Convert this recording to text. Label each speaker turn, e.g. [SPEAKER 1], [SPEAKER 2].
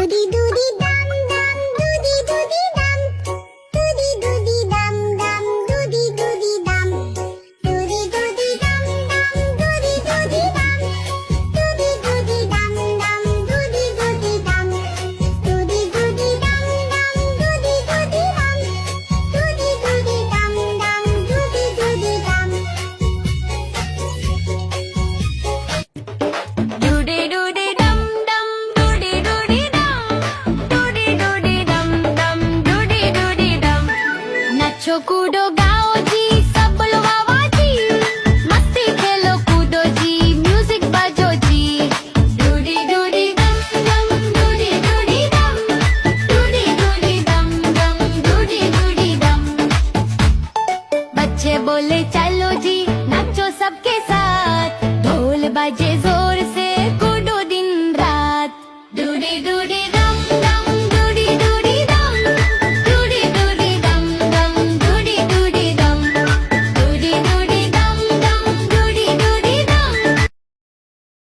[SPEAKER 1] Doody doody dum dum, doody doody dum. Doody doody dum dum, doody doody dum. Doody doody dum dum, doody doody dum. Doody doody dum dum, doody doody dum. Doody doody dum dum, doody doody dum. Doody doody dum dum, doody doody dum.
[SPEAKER 2] Doody doody dum dum, doody doody dum. Doody doody dum dum, doody doody dum. नाचो कूदो गाओ जी, सब बोलो वाह वाह जी। मस्ती खेलो कूदो जी, music बजो जी। डूडी डूडी दम दम, डूडी डूडी दम। डूडी डूडी दम दम, डूडी डूडी दम। बच्चे बोले चलो जी, नाचो सबके साथ। ढोल बजे जोर से, कूदो दिन रात। डूडी डूडी